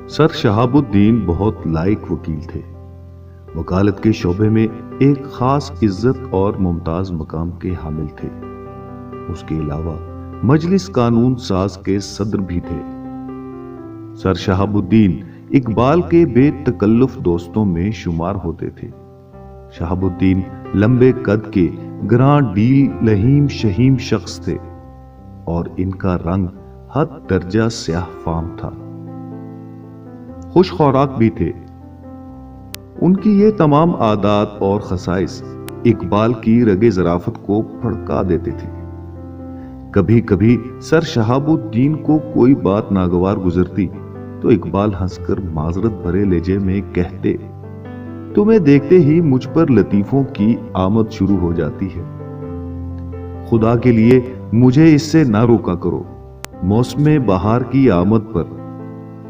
Sir Shahabuddin बहुत लायक वकील थे। वकालत के शोबे में एक खास इज्जत और मुमताज मकाम के हामिल थे। उसके अलावा मजलिस कानून साज के सदर भी थे। सर शहाबुद्दीन इकबाल के बेतकल्लुफ दोस्तों में शुमार होते थे। शहाबुद्दीन लंबे कद के ग्रां डील लहीम शहीम शख्स थे और इनका रंग हद दर्जा स्याह फाम था। खुश खुराक भी थे। उनकी ये तमाम आदात और खसाइस इकबाल की रगे ज़राफत को भड़का देते थे। कभी कभी सर शहाबुद्दीन को कोई बात नागवार गुजरती तो इकबाल हंसकर माजरत भरे लहजे में कहते, तुम्हें देखते ही मुझ पर लतीफों की आमद शुरू हो जाती है। खुदा के लिए मुझे इससे ना रोका करो। मौसम बहार की आमद पर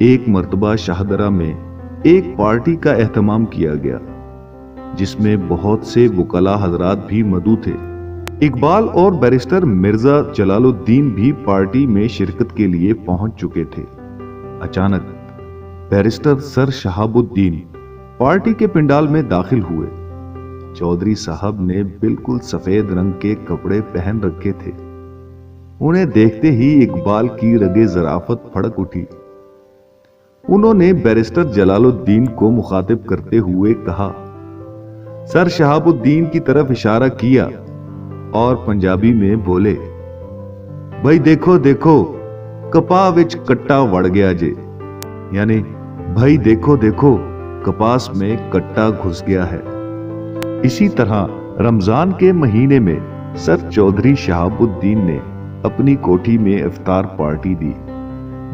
एक मर्तबा शाहदरा में एक पार्टी का एहतमाम किया गया जिसमें बहुत से वकला हजरात भी मदऊ थे। इकबाल और बैरिस्टर मिर्जा जलालुद्दीन भी पार्टी में शिरकत के लिए पहुंच चुके थे। अचानक बैरिस्टर सर शहाबुद्दीन पार्टी के पिंडाल में दाखिल हुए। चौधरी साहब ने बिल्कुल सफेद रंग के कपड़े पहन रखे थे। उन्हें देखते ही इकबाल की रगे ज़राफत फड़क उठी। उन्होंने बैरिस्टर जलालुद्दीन को मुखातिब करते हुए कहा, सर शहाबुद्दीन की तरफ इशारा किया और पंजाबी में बोले, भाई देखो देखो कपा विच कट्टा वड़ गया जे, यानी भाई देखो देखो कपास में कट्टा घुस गया है। इसी तरह रमजान के महीने में सर चौधरी शहाबुद्दीन ने अपनी कोठी में इफ्तार पार्टी दी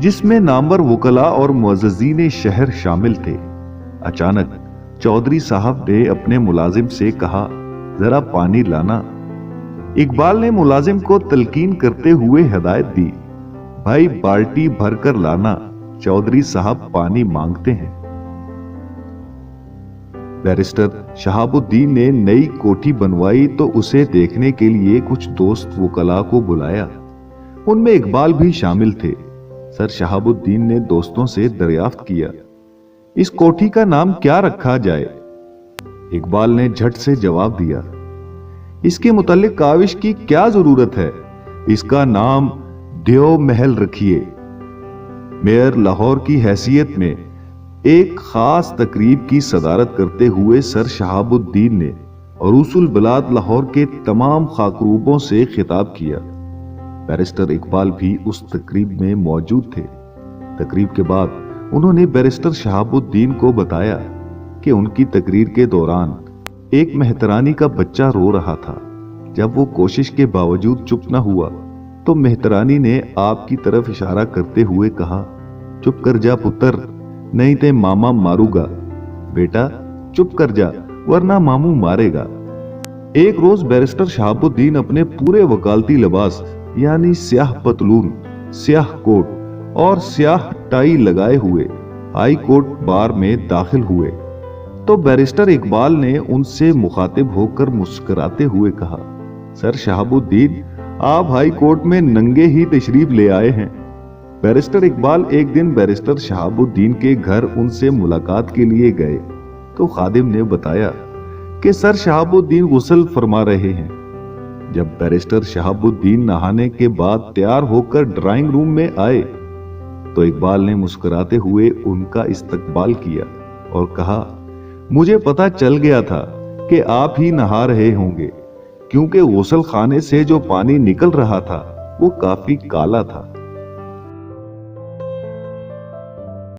जिसमें नामवर वकला और मुअज़्ज़िज़ीन शहर शामिल थे। अचानक चौधरी साहब ने अपने मुलाजिम से कहा, जरा पानी लाना। इकबाल ने मुलाजिम को तलकीन करते हुए हिदायत दी, भाई बाल्टी भरकर लाना, चौधरी साहब पानी मांगते हैं। बैरिस्टर शहाबुद्दीन ने नई कोठी बनवाई तो उसे देखने के लिए कुछ दोस्त वकला को बुलाया। उनमें इकबाल भी शामिल थे। सर शहाबुद्दीन ने दोस्तों से दरियाफ्त किया, इस कोठी का नाम क्या रखा जाए? इकबाल ने झट से जवाब दिया, इसके मुतालिक काविश की क्या जरूरत है, इसका नाम देव महल रखिए। मेयर लाहौर की हैसियत में एक खास तकरीब की सदारत करते हुए सर शहाबुद्दीन ने अरूसुल बलाद लाहौर के तमाम खाकरूबों से खिताब किया। बैरिस्टर इकबाल भी उस तकरीब में मौजूद थे। तकरीब के बाद उन्होंने बैरिस्टर शहाबुद्दीन को बताया कि उनकी तकरीर के दौरान एक मेहतरानी का बच्चा रो रहा था। जब वो कोशिश के बावजूद चुप न हुआ तो मेहतरानी ने आपकी तरफ इशारा करते हुए कहा, चुप कर जा पुत्र, नहीं ते मामा मारूगा। बेटा चुप कर जा वरना मामू मारेगा। एक रोज बैरिस्टर शहाबुद्दीन अपने पूरे वकालती लिबास यानी स्याह पतलून, स्याह कोट और स्याह टाई लगाए हुए हाई कोर्ट बार में दाखिल हुए तो बैरिस्टर इकबाल ने उनसे मुखातिब होकर मुस्कुराते हुए कहा, सर शहाबुद्दीन आप हाई कोर्ट में नंगे ही तशरीफ ले आए हैं। बैरिस्टर इकबाल एक दिन बैरिस्टर शहाबुद्दीन के घर उनसे मुलाकात के लिए गए तो खादिम ने बताया कि सर शहाबुद्दीन गुस्ल फरमा रहे हैं। जब बैरिस्टर शहाबुद्दीन नहाने के बाद तैयार होकर ड्राइंग रूम में आए तो इकबाल ने मुस्कुराते हुए उनका इस्तकबाल किया और कहा, मुझे पता चल गया था कि आप ही नहा रहे होंगे क्योंकि गुस्ल खाने से जो पानी निकल रहा था वो काफी काला था।